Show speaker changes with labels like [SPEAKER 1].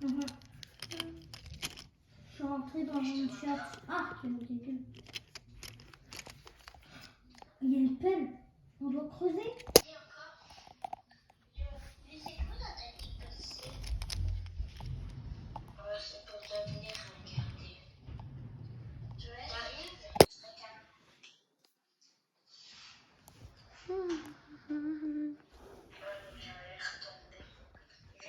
[SPEAKER 1] Mhm. Je suis rentrée dans une chat. Ah, c'est mon téléphone. Il y a une pelle. On doit creuser.